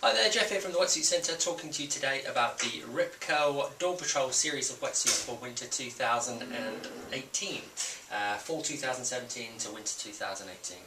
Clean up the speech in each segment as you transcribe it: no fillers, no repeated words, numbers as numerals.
Hi there, Jeff here from the Wetsuit Centre, talking to you today about the Rip Curl Dawn Patrol series of wetsuits for winter 2018, fall 2017 to winter 2018.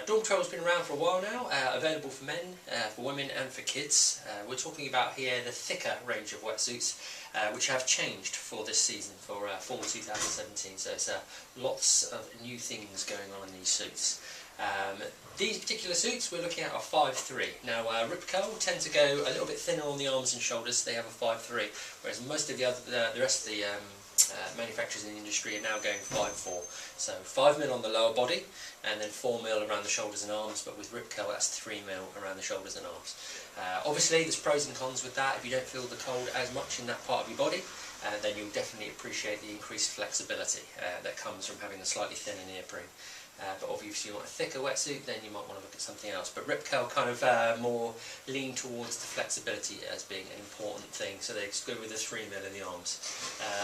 Dawn Patrol has been around for a while now, available for men, for women and for kids. We're talking about here the thicker range of wetsuits, which have changed for this season, for fall 2017, so it's lots of new things going on in these suits. These particular suits we're looking at are 5'3". Now Rip Curl tend to go a little bit thinner on the arms and shoulders, they have a 5'3", whereas most of the rest of the manufacturers in the industry are now going 5'4". So 5mm on the lower body and then 4mm around the shoulders and arms, but with Rip Curl that's 3mm around the shoulders and arms. Obviously there's pros and cons with that. If you don't feel the cold as much in that part of your body, then you'll definitely appreciate the increased flexibility that comes from having a slightly thinner neoprene. But obviously if you want a thicker wetsuit, then you might want to look at something else. But Rip Curl kind of more lean towards the flexibility as being an important thing, so they go with the 3mm in the arms.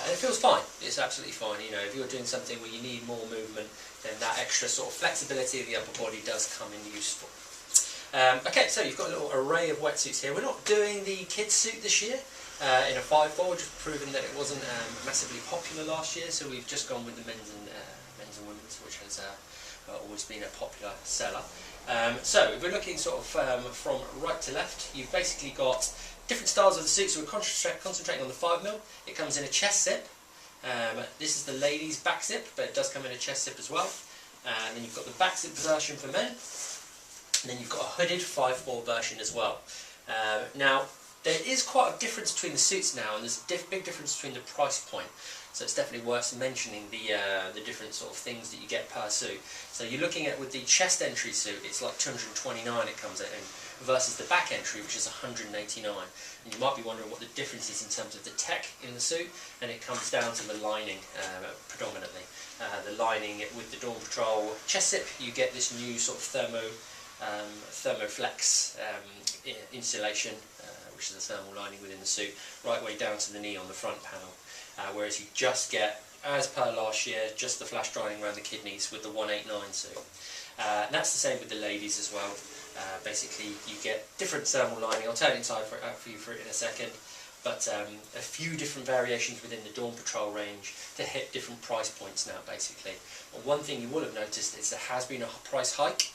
And it feels fine, it's absolutely fine. You know, if you're doing something where you need more movement, then that extra sort of flexibility of the upper body does come in useful. Okay, so you've got a little array of wetsuits here. We're not doing the kids suit this year in a 5'4", just proving that it wasn't massively popular last year, so we've just gone with the men's and women's, which has always been a popular seller. So if we're looking sort of from right to left, you've basically got different styles of the suit, so we're concentrating on the 5mm. It comes in a chest zip. This is the ladies' back zip, but it does come in a chest zip as well. And then you've got the back zip version for men, and then you've got a hooded 5'4" version as well. Now there is quite a difference between the suits now, and there's a big difference between the price point. So it's definitely worth mentioning the different sort of things that you get per suit. So you're looking at, with the chest entry suit, it's like $229 it comes in, versus the back entry, which is $189. And you might be wondering what the difference is in terms of the tech in the suit, and it comes down to the lining predominantly. The lining with the Dawn Patrol chest zip, you get this new sort of thermoflex insulation, which is a thermal lining within the suit, right way down to the knee on the front panel. Whereas you just get, as per last year, just the flash drying around the kidneys with the 189 suit. And that's the same with the ladies as well. Basically you get different thermal lining. I'll turn it inside for you in a second. But a few different variations within the Dawn Patrol range to hit different price points now, basically. And one thing you will have noticed is there has been a price hike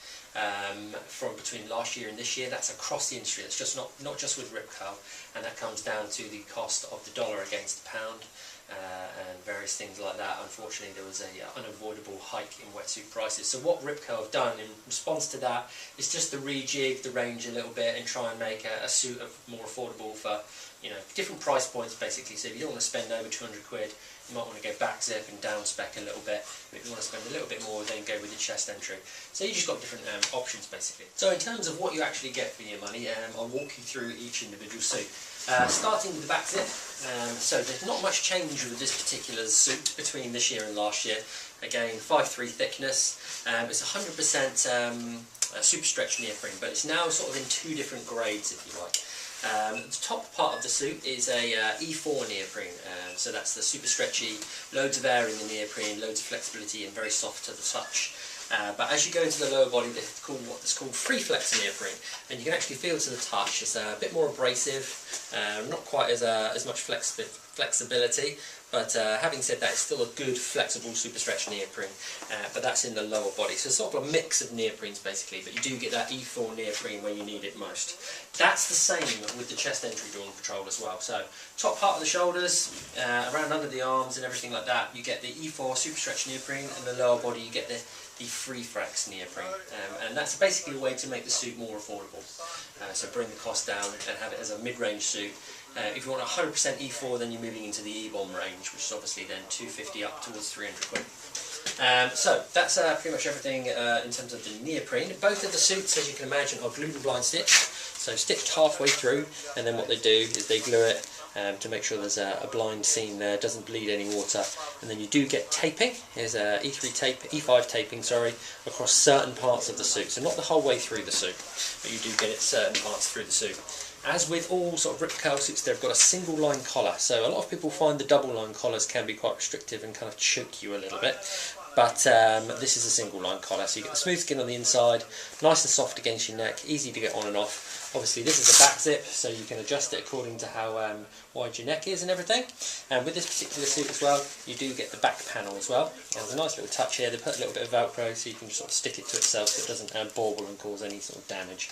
from between last year and this year. That's across the industry. It's just not just with Rip Curl, and that comes down to the cost of the dollar against the pound and various things like that. Unfortunately, there was an unavoidable hike in wetsuit prices. So what Rip Curl have done in response to that is just to rejig the range a little bit and try and make a suit more affordable for, you know, different price points basically. So if you don't want to spend over 200 quid, you might want to go back zip and down spec a little bit. But if you want to spend a little bit more, then go with the chest entry. So you just got different options basically. So in terms of what you actually get for your money, I'll walk you through each individual suit. Starting with the back zip, so there's not much change with this particular suit between this year and last year. Again, 5'3" thickness. It's 100% super stretch neoprene, but it's now sort of in two different grades, if you like. The top part of the suit is a E4 neoprene, so that's the super stretchy, loads of air in the neoprene, loads of flexibility and very soft to the touch. But as you go into the lower body, it's called what's called free flex neoprene, and you can actually feel to the touch. It's a bit more abrasive, not quite as much flexibility, but having said that, it's still a good flexible super stretch neoprene, but that's in the lower body. So it's sort of a mix of neoprenes basically, but you do get that E4 neoprene where you need it most. That's the same with the chest entry Dawn Patrol as well. So top part of the shoulders, around under the arms and everything like that, you get the E4 super stretch neoprene, and the lower body you get the free flex neoprene, and that's basically a way to make the suit more affordable. So bring the cost down and have it as a mid-range suit. If you want 100% E4, then you're moving into the E-bomb range, which is obviously then 250 up towards 300 quid. So that's pretty much everything in terms of the neoprene. Both of the suits, as you can imagine, are glued and blind stitched, so stitched halfway through, and then what they do is they glue it to make sure there's a blind seam there, doesn't bleed any water, and then you do get taping. Here's a E5 taping, sorry, across certain parts of the suit, so not the whole way through the suit, but you do get it certain parts through the suit. As with all sort of Rip Curl suits, they've got a single line collar, so a lot of people find the double line collars can be quite restrictive and kind of choke you a little bit. But this is a single line collar, so you get the smooth skin on the inside, nice and soft against your neck, easy to get on and off, Obviously this is a back zip, so you can adjust it according to how wide your neck is and everything. And with this particular suit as well, you do get the back panel as well. There's a nice little touch here. They put a little bit of Velcro so you can sort of stick it to itself so it doesn't bauble and cause any sort of damage.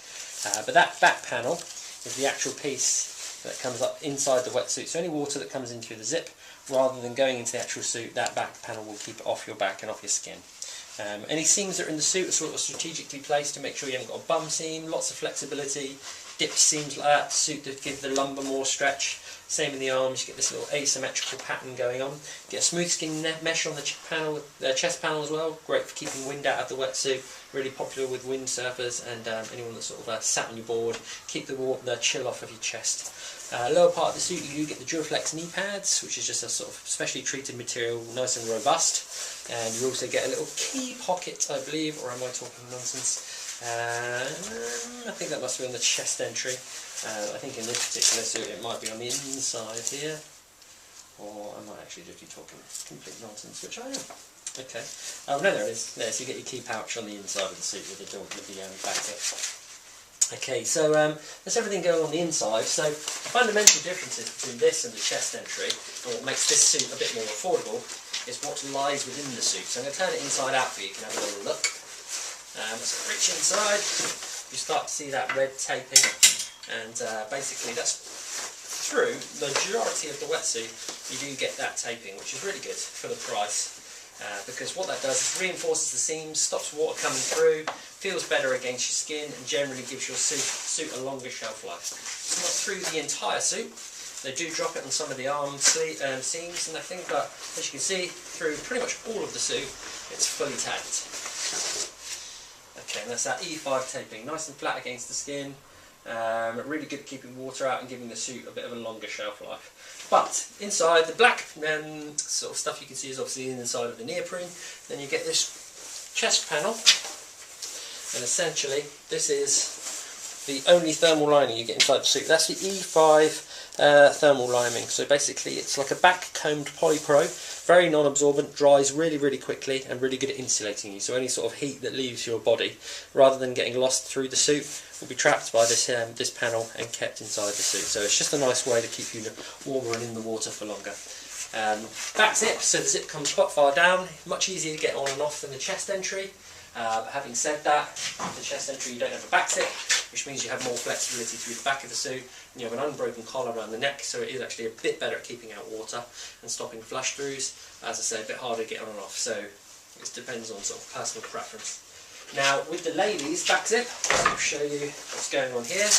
But that back panel is the actual piece that comes up inside the wetsuit. So any water that comes in through the zip, rather than going into the actual suit, that back panel will keep it off your back and off your skin. Any seams that are in the suit are sort of strategically placed to make sure you haven't got a bum seam, lots of flexibility, dipped seams like that to suit to give the lumbar more stretch. Same in the arms, you get this little asymmetrical pattern going on. Get a smooth skin mesh on the chest panel as well, great for keeping wind out of the wetsuit, really popular with windsurfers and anyone that's sort of sat on your board, keep the chill off of your chest. Lower part of the suit you do get the Duraflex knee pads, which is just a sort of specially treated material, nice and robust. And you also get a little key pocket, I believe, or am I talking nonsense? I think that must be on the chest entry. I think in this particular suit it might be on the inside here, or I might actually just be talking complete nonsense, which I am. Okay. Oh no, there it is. There, so you get your key pouch on the inside of the suit with the back zip. Okay, so that's everything going on the inside. So the fundamental differences between this and the chest entry, and what makes this suit a bit more affordable, is what lies within the suit. So I'm going to turn it inside out for you. You can have a little look. So reach inside, you start to see that red taping, and basically that's through the majority of the wetsuit. You do get that taping, which is really good for the price. Because what that does is reinforces the seams, stops water coming through, feels better against your skin, and generally gives your suit a longer shelf life. It's not through the entire suit. They do drop it on some of the arm seams and I think, but as you can see, through pretty much all of the suit, it's fully tagged. Okay, and that's that E5 taping, nice and flat against the skin. Really good at keeping water out and giving the suit a bit of a longer shelf life. But inside, the black sort of stuff you can see is obviously inside of the neoprene. Then you get this chest panel, and essentially this is the only thermal lining you get inside the suit. That's the E5 thermal lining. So basically it's like a back combed polypro, very non-absorbent, dries really, really quickly and really good at insulating you. So any sort of heat that leaves your body, rather than getting lost through the suit, will be trapped by this this panel and kept inside the suit. So it's just a nice way to keep you warmer and in the water for longer. Back zip, so the zip comes quite far down, much easier to get on and off than the chest entry. But having said that, the chest entry you don't have a back zip, which means you have more flexibility through the back of the suit, and you have an unbroken collar around the neck, so it is actually a bit better at keeping out water and stopping flush throughs. As I say, a bit harder to get on and off, so it depends on sort of personal preference. Now with the ladies' back zip, I'll show you what's going on here.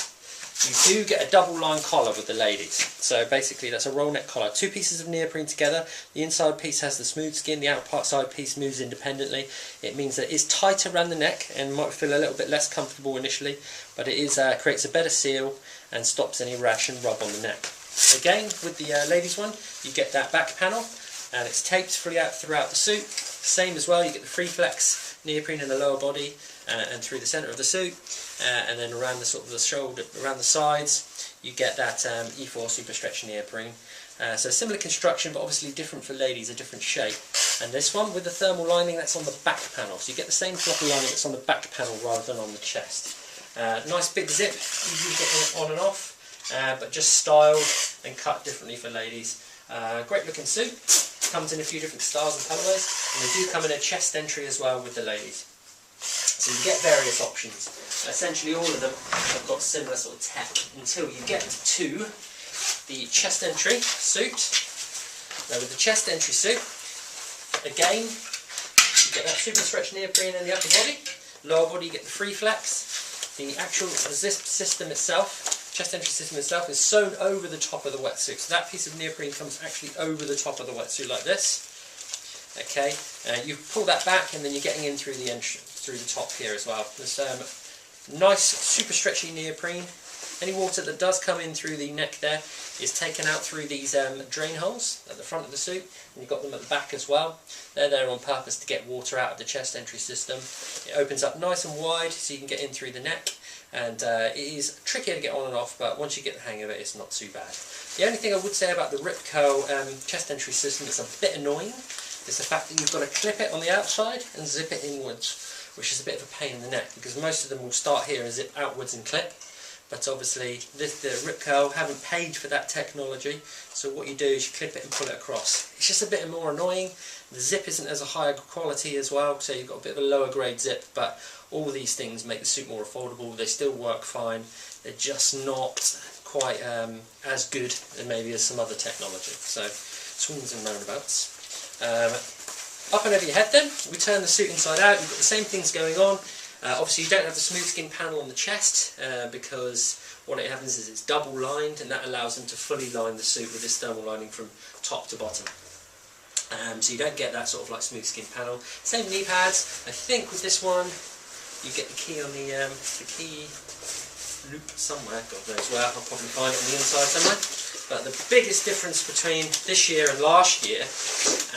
You do get a double line collar with the ladies. So basically that's a roll neck collar. Two pieces of neoprene together. The inside piece has the smooth skin, the outside piece moves independently. It means that it's tighter around the neck and might feel a little bit less comfortable initially, but it is creates a better seal and stops any rash and rub on the neck. Again, with the ladies one, you get that back panel and it's taped fully out throughout the suit. Same as well, you get the free flex neoprene in the lower body and through the centre of the suit, and then around the sort of the shoulder, around the sides, you get that E4 super stretch neoprene. So similar construction, but obviously different for ladies, a different shape. And this one with the thermal lining, that's on the back panel, so you get the same floppy lining that's on the back panel rather than on the chest. Nice big zip, easy to get on and off, but just styled and cut differently for ladies. Great looking suit, comes in a few different styles and colourways, and they do come in a chest entry as well with the ladies. So you get various options. Essentially all of them have got similar sort of tech until you get to the chest entry suit. Now with the chest entry suit, again, you get that super stretch neoprene in the upper body. Lower body you get the free flex. The actual zip system itself, chest entry system itself, is sewn over the top of the wetsuit. So that piece of neoprene comes actually over the top of the wetsuit like this. Okay, you pull that back and then you're getting in through the entrance, through the top here as well. There's nice super stretchy neoprene. Any water that does come in through the neck there is taken out through these drain holes at the front of the suit, and you've got them at the back as well. They're there on purpose to get water out of the chest entry system. It opens up nice and wide so you can get in through the neck, and it is trickier to get on and off, but once you get the hang of it, it's not too bad. The only thing I would say about the Rip Curl chest entry system that's a bit annoying is the fact that you've got to clip it on the outside and zip it inwards, which is a bit of a pain in the neck, because most of them will start here and zip outwards and clip. but obviously the rip curl haven't paid for that technology, so what you do is you clip it and pull it across. It's just a bit more annoying. The zip isn't as a higher quality as well, so you've got a bit of a lower grade zip, but all these things make the suit more affordable. They still work fine, they're just not quite as good as maybe as some other technology. So swings and roundabouts. Up and over your head then, we turn the suit inside out, you've got the same things going on. Obviously you don't have the smooth skin panel on the chest because what it happens is it's double lined, and that allows them to fully line the suit with this thermal lining from top to bottom. So you don't get that sort of like smooth skin panel. Same knee pads. I think with this one you get the key on the key loop somewhere, God knows where, I'll probably find it on the inside somewhere. But the biggest difference between this year and last year,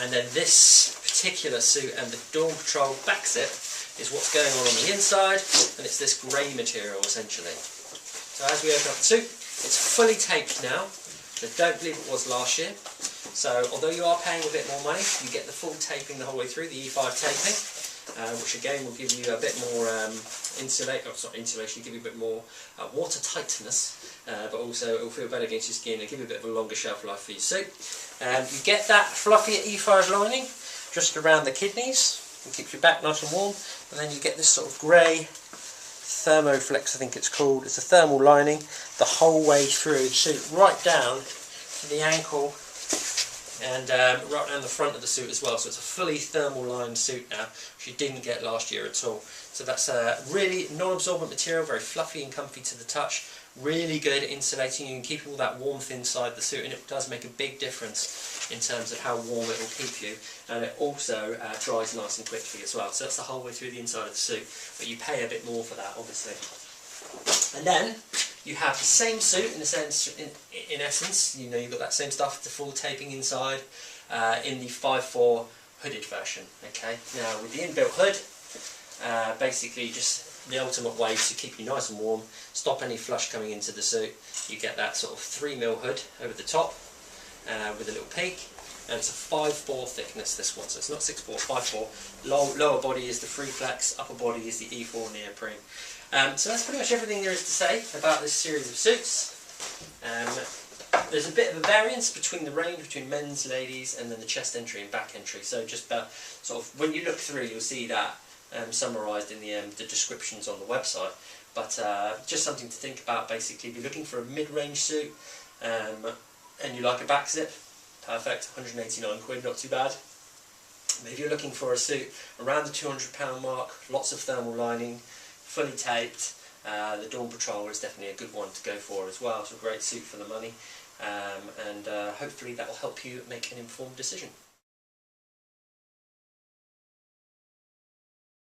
and then this particular suit and the Dawn Patrol back zip, is what's going on the inside, and it's this grey material essentially. So as we open up the suit, it's fully taped now. I don't believe it was last year. So although you are paying a bit more money, you get the full taping the whole way through, the E5 taping, which again will give you a bit more insulation, give you a bit more water tightness, but also it will feel better against your skin and give you a bit of a longer shelf life for your suit. You get that fluffy E5 lining just around the kidneys. It keeps your back nice and warm, and then you get this sort of grey Thermoflex, I think it's called. It's a thermal lining the whole way through the suit, right down to the ankle and right down the front of the suit as well. So it's a fully thermal lined suit now, which you didn't get last year at all. So that's a really non-absorbent material, very fluffy and comfy to the touch, really good at insulating. You can keep all that warmth inside the suit, and it does make a big difference in terms of how warm it will keep you, and it also dries nice and quickly as well. So that's the whole way through the inside of the suit, but you pay a bit more for that obviously. And then you have the same suit in a sense, in essence, you know, you've got that same stuff, the full taping inside, in the 5.4 hooded version. Okay, now with the inbuilt hood, basically just the ultimate way to keep you nice and warm, stop any flush coming into the suit. You get that sort of 3mm hood over the top with a little peak, and it's a 5.4 thickness, this one, so it's not 6.4, 5.4. Lower body is the Free Flex, upper body is the E4 Neoprene. So that's pretty much everything there is to say about this series of suits. There's a bit of a variance between the range between men's, ladies, and then the chest entry and back entry. So just about sort of when you look through, you'll see that summarised in the descriptions on the website. But just something to think about. Basically, if you're looking for a mid-range suit and you like a back zip, perfect, 189 quid, not too bad. But if you're looking for a suit around the £200 mark, lots of thermal lining, fully taped, the Dawn Patrol is definitely a good one to go for as well. It's a great suit for the money, and hopefully that will help you make an informed decision.